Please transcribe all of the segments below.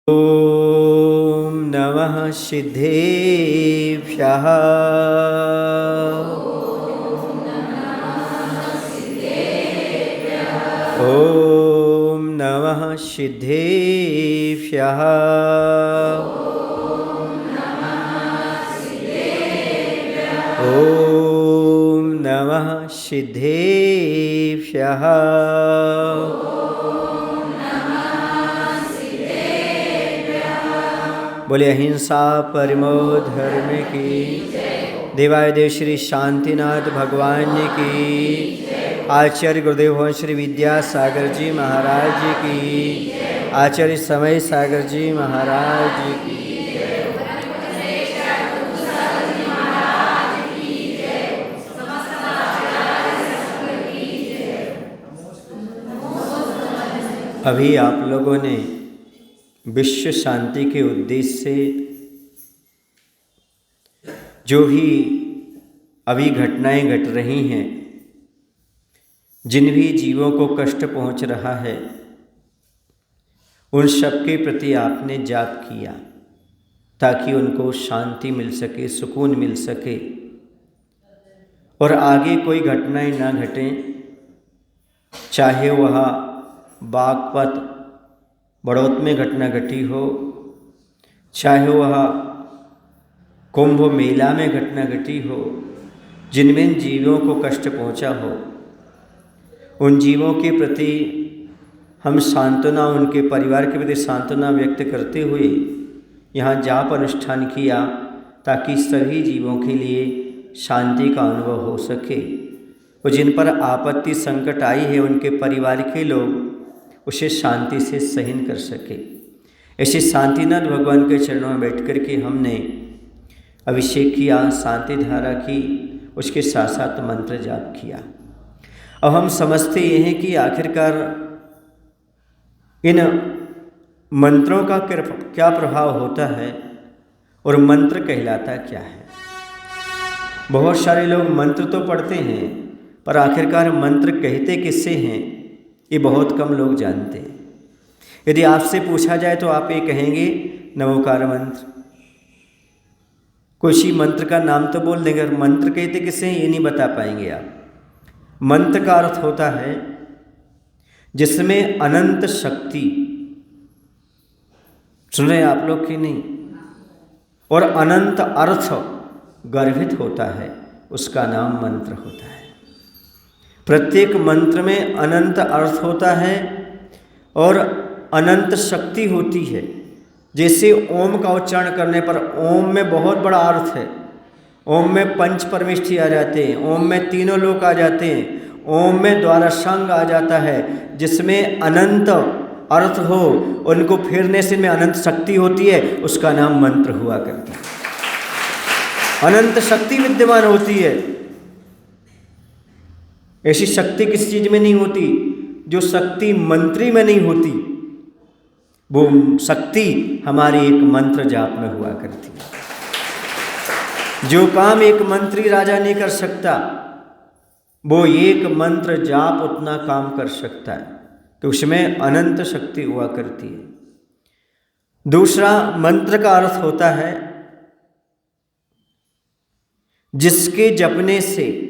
ॐ नमः सिद्धेभ्यः। ॐ नमः सिद्धेभ्यः। ॐ नमः सिद्धेभ्यः। बोले अहिंसा परमो धर्म की, देवादेव श्री शांतिनाथ भगवान की, आचार्य गुरुदेव भगवान श्री विद्यासागर जी महाराज जी की, आचार्य समय सागर जी महाराज जी की। अभी आप लोगों ने विश्व शांति के उद्देश्य से जो भी अभी घटनाएं घट रही हैं, जिन भी जीवों को कष्ट पहुंच रहा है, उन सब के प्रति आपने जाप किया ताकि उनको शांति मिल सके, सुकून मिल सके और आगे कोई घटनाएं ना घटें, चाहे वह बागपत बड़ौत में घटना घटी हो, चाहे वह कुंभ मेला में घटना घटी हो, जिनमें जीवों को कष्ट पहुंचा हो, उन जीवों के प्रति हम सांत्वना, उनके परिवार के प्रति सांत्वना व्यक्त करते हुए यहाँ जाप अनुष्ठान किया ताकि सभी जीवों के लिए शांति का अनुभव हो सके और जिन पर आपत्ति संकट आई है उनके परिवार के लोग उसे शांति से सहन कर सके। ऐसे शांतिनाथ भगवान के चरणों में बैठ कर के हमने अभिषेक किया, शांति धारा की, उसके साथ साथ मंत्र जाप किया। अब हम समझते ये हैं कि आखिरकार इन मंत्रों का क्या प्रभाव होता है और मंत्र कहलाता क्या है। बहुत सारे लोग मंत्र तो पढ़ते हैं पर आखिरकार मंत्र कहते किससे हैं ये बहुत कम लोग जानते हैं। यदि आपसे पूछा जाए तो आप ये कहेंगे नमोकार मंत्र, कोई मंत्र का नाम तो बोल देंगे, मंत्र कहते किससे हैं ये नहीं बता पाएंगे आप। मंत्र का अर्थ होता है जिसमें अनंत शक्ति, सुन रहे आप लोग कि नहीं, और अनंत अर्थ गर्भित होता है, उसका नाम मंत्र होता है। प्रत्येक मंत्र में अनंत अर्थ होता है और अनंत शक्ति होती है। जैसे ओम का उच्चारण करने पर ओम में बहुत बड़ा अर्थ है, ओम में पंच परमेष्ठी आ जाते हैं, ओम में तीनों लोक आ जाते हैं, ओम में द्वादशांग आ जाता है, जिसमें अनंत अर्थ हो, उनको फेरने से में अनंत शक्ति होती है, उसका नाम मंत्र हुआ करता है। अनंत शक्ति विद्यमान होती है। ऐसी शक्ति किस चीज में नहीं होती जो शक्ति मंत्री में नहीं होती, वो शक्ति हमारी एक मंत्र जाप में हुआ करती है। जो काम एक मंत्री राजा नहीं कर सकता, वो एक मंत्र जाप उतना काम कर सकता है, तो उसमें अनंत शक्ति हुआ करती है। दूसरा, मंत्र का अर्थ होता है जिसके जपने से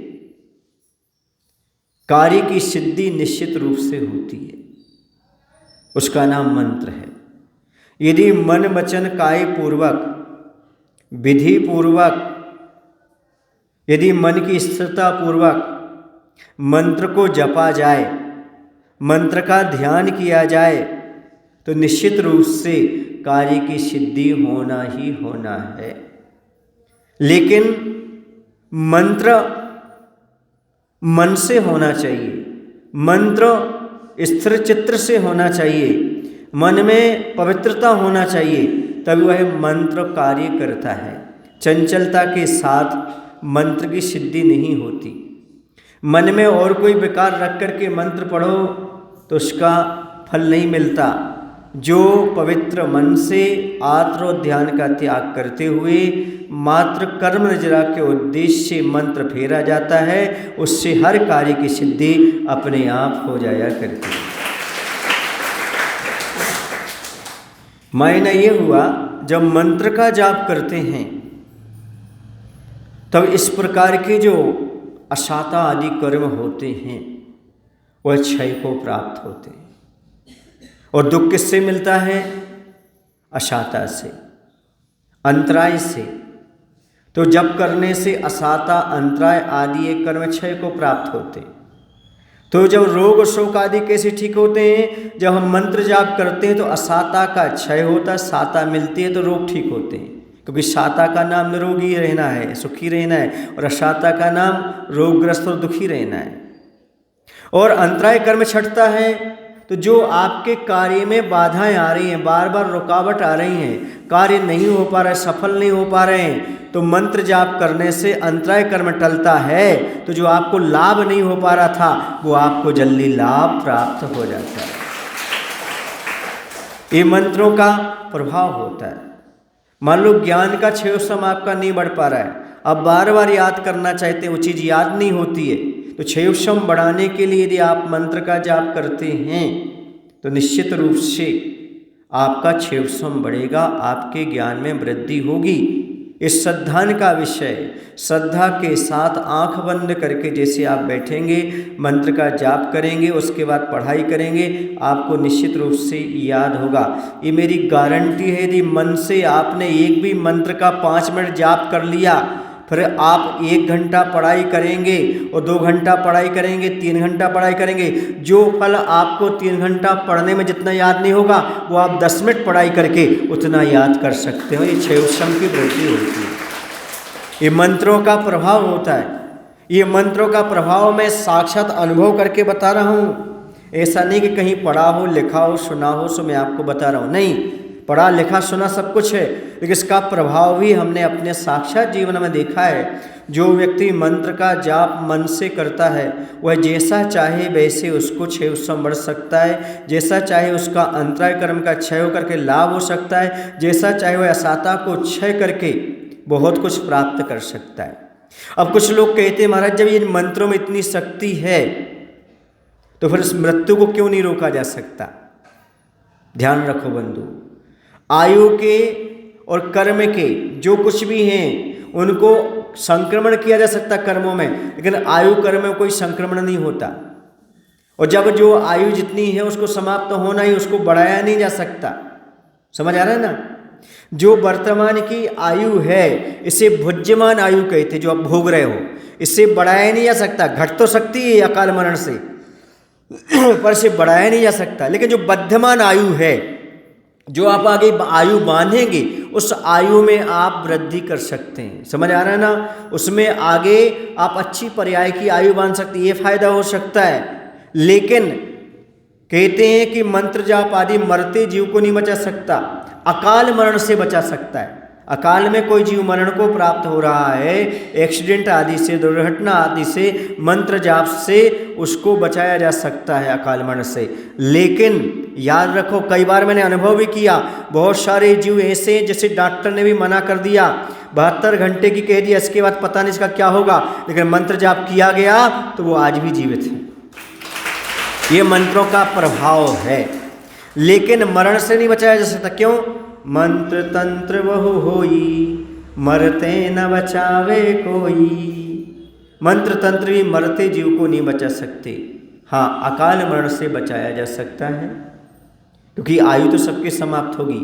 कार्य की सिद्धि निश्चित रूप से होती है, उसका नाम मंत्र है। यदि मन वचन काय पूर्वक, विधि पूर्वक, यदि मन की स्थिरता पूर्वक मंत्र को जपा जाए, मंत्र का ध्यान किया जाए, तो निश्चित रूप से कार्य की सिद्धि होना ही होना है। लेकिन मंत्र मन से होना चाहिए, मंत्र स्थिर चित्त से होना चाहिए, मन में पवित्रता होना चाहिए, तभी वह मंत्र कार्य करता है। चंचलता के साथ मंत्र की सिद्धि नहीं होती। मन में और कोई विकार रख करके मंत्र पढ़ो तो उसका फल नहीं मिलता। जो पवित्र मन से आत्म ध्यान का त्याग करते हुए मात्र कर्म नजरा के उद्देश्य से मंत्र फेरा जाता है, उससे हर कार्य की सिद्धि अपने आप हो जाया करती है। मायना ये हुआ, जब मंत्र का जाप करते हैं तब इस प्रकार के जो अशाता आदि कर्म होते हैं वह क्षय को प्राप्त होते हैं। और दुख किससे मिलता है? अशाता से, अंतराय से। तो जप करने से अशाता, अंतराय आदि ये कर्म क्षय को प्राप्त होते हैं। तो जब रोग शोक आदि कैसे ठीक होते हैं? जब हम मंत्र जाप करते हैं तो अशाता का क्षय होता है, शाता मिलती है तो रोग ठीक होते हैं। क्योंकि शाता का नाम निरोगी रहना है, सुखी रहना है, और अशाता का नाम रोगग्रस्त और दुखी रहना है। और अंतराय कर्म छटता है, तो जो आपके कार्य में बाधाएं आ रही हैं, बार बार रुकावट आ रही हैं, कार्य नहीं हो पा रहा है, सफल नहीं हो पा रहे हैं, तो मंत्र जाप करने से अंतराय कर्म टलता है। तो जो आपको लाभ नहीं हो पा रहा था वो आपको जल्दी लाभ प्राप्त हो जाता है। ये मंत्रों का प्रभाव होता है। मान लो ज्ञान का क्षयोत्सम आपका नहीं बढ़ पा रहा है, आप बार बार याद करना चाहते हैं, वो चीज़ याद नहीं होती है, तो क्षयोत्सम बढ़ाने के लिए यदि आप मंत्र का जाप करते हैं तो निश्चित रूप से आपका क्षयोत्सम बढ़ेगा, आपके ज्ञान में वृद्धि होगी। इस श्रद्धान का विषय, श्रद्धा के साथ आंख बंद करके जैसे आप बैठेंगे, मंत्र का जाप करेंगे, उसके बाद पढ़ाई करेंगे, आपको निश्चित रूप से याद होगा। ये मेरी गारंटी है। यदि मन से आपने एक भी मंत्र का 5 मिनट जाप कर लिया, फिर आप 1 घंटा पढ़ाई करेंगे और 2 घंटा पढ़ाई करेंगे, 3 घंटा पढ़ाई करेंगे, जो फल आपको 3 घंटा पढ़ने में जितना याद नहीं होगा वो आप 10 मिनट पढ़ाई करके उतना याद कर सकते हो। ये क्षयोत्सम की वृद्धि होती है, ये मंत्रों का प्रभाव होता है। ये मंत्रों का प्रभाव मैं साक्षात अनुभव करके बता रहा हूँ। ऐसा नहीं कि कहीं पढ़ा हो, लिखा हो, सुना हो सो मैं आपको बता रहा हूँ, नहीं। पढ़ा लिखा सुना सब कुछ है, लेकिन इसका प्रभाव भी हमने अपने साक्षात जीवन में देखा है। जो व्यक्ति मंत्र का जाप मन से करता है वह जैसा चाहे वैसे उसको क्षयोत्सम बढ़ सकता है, जैसा चाहे उसका अंतराय कर्म का क्षय होकर के लाभ हो सकता है, जैसा चाहे वह अशाता को क्षय करके बहुत कुछ प्राप्त कर सकता है। अब कुछ लोग कहते हैं महाराज जब इन मंत्रों में इतनी शक्ति है तो फिर इस मृत्यु को क्यों नहीं रोका जा सकता? ध्यान रखो बंधु, आयु के और कर्म के जो कुछ भी हैं उनको संक्रमण किया जा सकता कर्मों में, लेकिन आयु कर्म में कोई संक्रमण नहीं होता। और जब जो आयु जितनी है उसको समाप्त होना ही, उसको बढ़ाया नहीं जा सकता। समझ आ रहा है ना? जो वर्तमान की आयु है इसे भुज्यमान आयु कहते, जो आप भोग रहे हो, इससे बढ़ाया नहीं जा सकता। घट तो सकती है अकाल मरण से पर इसे बढ़ाया नहीं जा सकता। लेकिन जो बद्धमान आयु है, जो आप आगे आयु बांधेंगे उस आयु में आप वृद्धि कर सकते हैं। समझ आ रहा है ना? उसमें आगे आप अच्छी पर्याय की आयु बांध सकते हैं, ये फायदा हो सकता है। लेकिन कहते हैं कि मंत्र जाप आदि मरते जीव को नहीं बचा सकता, अकाल मरण से बचा सकता है। अकाल में कोई जीव मरण को प्राप्त हो रहा है, एक्सीडेंट आदि से, दुर्घटना आदि से, मंत्र जाप से उसको बचाया जा सकता है अकाल मरण से। लेकिन याद रखो, कई बार मैंने अनुभव भी किया, बहुत सारे जीव ऐसे हैं जैसे डॉक्टर ने भी मना कर दिया, 72 घंटे की कह दिया, इसके बाद पता नहीं इसका क्या होगा, लेकिन मंत्र जाप किया गया तो वो आज भी जीवित है। ये मंत्रों का प्रभाव है। लेकिन मरण से नहीं बचाया जा सकता। क्यों? मंत्र तंत्र बहु होई, मरते न बचावे कोई। मंत्र तंत्र भी मरते जीव को नहीं बचा सकते। हाँ, अकाल मरण से बचाया जा सकता है क्योंकि आयु तो सबकी समाप्त होगी,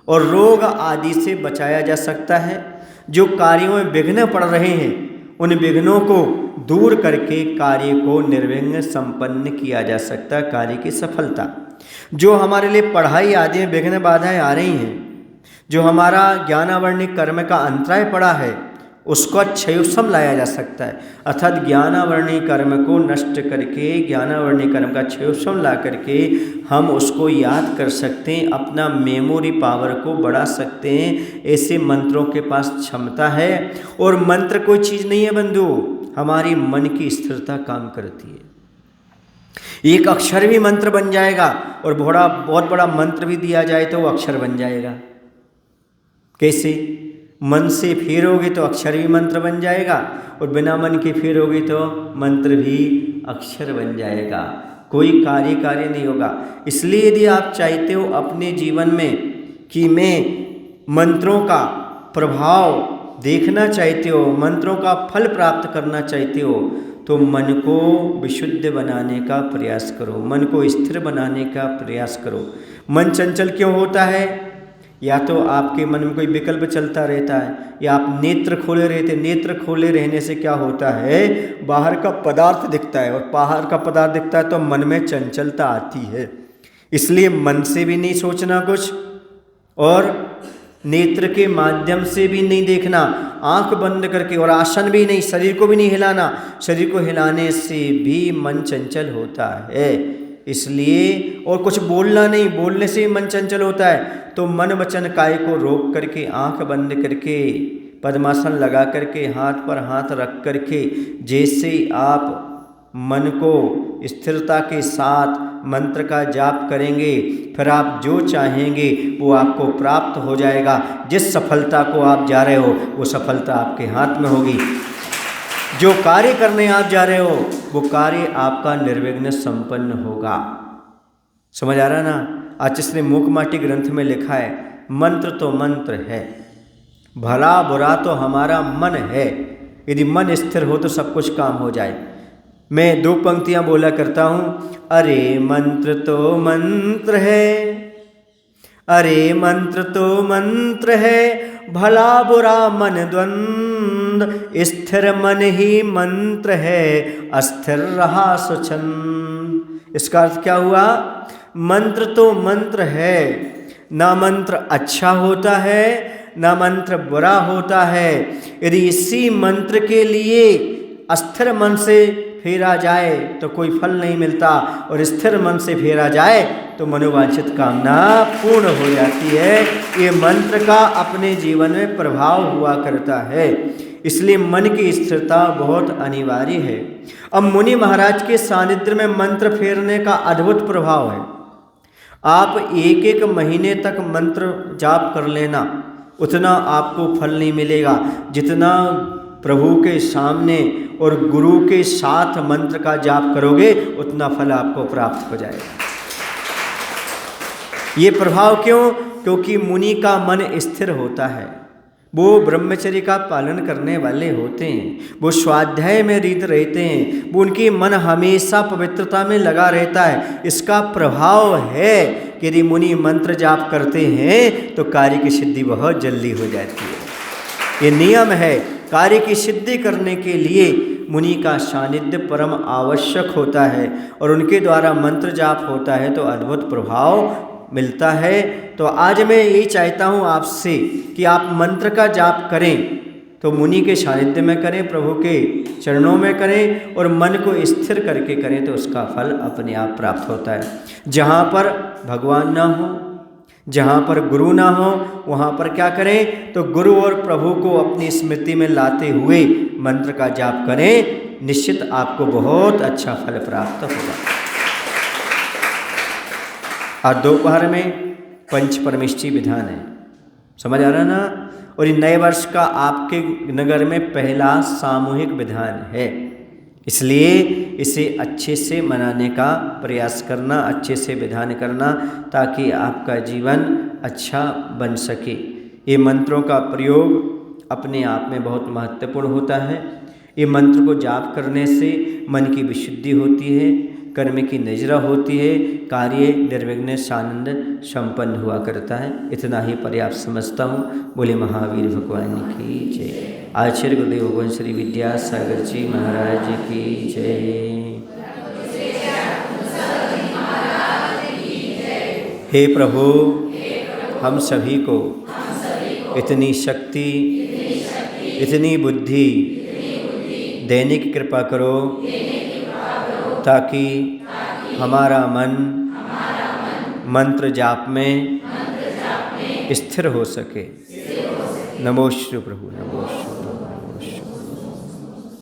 और रोग आदि से बचाया जा सकता है। जो कार्यों में विघ्न पड़ रहे हैं उन विघ्नों को दूर करके कार्य को निर्विघ्न संपन्न किया जा सकता है, कार्य की सफलता। जो हमारे लिए पढ़ाई आदि में विघ्न बाधाएं आ रही हैं, जो हमारा ज्ञानावर्णिक कर्म का अंतराय पड़ा है, उसको क्षयोत्सम लाया जा सकता है। अर्थात ज्ञानावर्णिक कर्म को नष्ट करके ज्ञानावर्णिक कर्म का क्षयोत्सम ला करके हम उसको याद कर सकते हैं, अपना मेमोरी पावर को बढ़ा सकते हैं। ऐसे मंत्रों के पास क्षमता है। और मंत्र कोई चीज़ नहीं है बंधु, हमारी मन की स्थिरता काम करती है। एक अक्षर भी मंत्र बन जाएगा, और बहुत बड़ा मंत्र भी दिया जाए तो वो अक्षर बन जाएगा। कैसे? मन से फेरोगे तो अक्षर भी मंत्र बन जाएगा, और बिना मन के फेरोगे तो मंत्र भी अक्षर बन जाएगा। कोई कार्य नहीं होगा। इसलिए यदि आप चाहते हो अपने जीवन में कि मैं मंत्रों का प्रभाव देखना चाहते हो, मंत्रों का फल प्राप्त करना चाहते हो, तो मन को विशुद्ध बनाने का प्रयास करो, मन को स्थिर बनाने का प्रयास करो। मन चंचल क्यों होता है? या तो आपके मन में कोई विकल्प चलता रहता है, या आप नेत्र खोले रहते। नेत्र खोले रहने से क्या होता है, बाहर का पदार्थ दिखता है, और बाहर का पदार्थ दिखता है तो मन में चंचलता आती है। इसलिए मन से भी नहीं सोचना कुछ, और नेत्र के माध्यम से भी नहीं देखना, आंख बंद करके, और आसन भी नहीं, शरीर को भी नहीं हिलाना। शरीर को हिलाने से भी मन चंचल होता है। इसलिए और कुछ बोलना नहीं, बोलने से भी मन चंचल होता है। तो मन वचन काय को रोक करके, आंख बंद करके, पद्मासन लगा करके, हाथ पर हाथ रख करके, जैसे आप मन को स्थिरता के साथ मंत्र का जाप करेंगे, फिर आप जो चाहेंगे वो आपको प्राप्त हो जाएगा। जिस सफलता को आप जा रहे हो वो सफलता आपके हाथ में होगी। जो कार्य करने आप जा रहे हो वो कार्य आपका निर्विघ्न संपन्न होगा। समझ आ रहा ना? आचार्य मूकमाटी ग्रंथ में लिखा है, मंत्र तो मंत्र है, भला बुरा तो हमारा मन है। यदि मन स्थिर हो तो सब कुछ काम हो जाए। मैं 2 पंक्तियां बोला करता हूँ, अरे मंत्र तो मंत्र है, अरे मंत्र तो मंत्र है, भला बुरा मन द्वंद्व, स्थिर मन ही मंत्र है, अस्थिर रहा सुछंद। इसका अर्थ क्या हुआ? मंत्र तो मंत्र है, ना मंत्र अच्छा होता है ना मंत्र बुरा होता है। यदि इसी मंत्र के लिए अस्थिर मन से फेरा जाए तो कोई फल नहीं मिलता, और स्थिर मन से फेरा जाए तो मनोवांछित कामना पूर्ण हो जाती है। ये मंत्र का अपने जीवन में प्रभाव हुआ करता है, इसलिए मन की स्थिरता बहुत अनिवार्य है। अब मुनि महाराज के सानिध्य में मंत्र फेरने का अद्भुत प्रभाव है। आप 1-1 महीने तक मंत्र जाप कर लेना, उतना आपको फल नहीं मिलेगा जितना प्रभु के सामने और गुरु के साथ मंत्र का जाप करोगे, उतना फल आपको प्राप्त हो जाएगा। ये प्रभाव क्यों? क्योंकि मुनि का मन स्थिर होता है, वो ब्रह्मचर्य का पालन करने वाले होते हैं, वो स्वाध्याय में रीत रहते हैं, वो उनकी मन हमेशा पवित्रता में लगा रहता है। इसका प्रभाव है कि यदि मुनि मंत्र जाप करते हैं तो कार्य की सिद्धि बहुत जल्दी हो जाती है। ये नियम है। कार्य की सिद्धि करने के लिए मुनि का सानिध्य परम आवश्यक होता है, और उनके द्वारा मंत्र जाप होता है तो अद्भुत प्रभाव मिलता है। तो आज मैं यही चाहता हूँ आपसे कि आप मंत्र का जाप करें तो मुनि के सानिध्य में करें, प्रभु के चरणों में करें, और मन को स्थिर करके करें तो उसका फल अपने आप प्राप्त होता है। जहाँ पर भगवान ना हो, जहाँ पर गुरु ना हो, वहाँ पर क्या करें? तो गुरु और प्रभु को अपनी स्मृति में लाते हुए मंत्र का जाप करें, निश्चित आपको बहुत अच्छा फल प्राप्त होगा। आज दोपहर में पंच परमेष्ठी विधान है, समझ आ रहा ना? और ये नए वर्ष का आपके नगर में पहला सामूहिक विधान है, इसलिए इसे अच्छे से मनाने का प्रयास करना, अच्छे से विधान करना, ताकि आपका जीवन अच्छा बन सके। ये मंत्रों का प्रयोग अपने आप में बहुत महत्वपूर्ण होता है। ये मंत्र को जाप करने से मन की विशुद्धि होती है, कर्म की नजरा होती है, कार्य निर्विघ्न सानंद संपन्न हुआ करता है। इतना ही पर्याप्त समझता हूँ। बोले महावीर भगवान की जय। आचार्य गुरुदेव भगवान श्री विद्यासागर जी महाराज की जय। हे प्रभु, हम सभी को इतनी शक्ति, इतनी बुद्धि देने की कृपा करो, ताकि हमारा मन मंत्र जाप में स्थिर हो सके। नमो श्री प्रभु, नमो।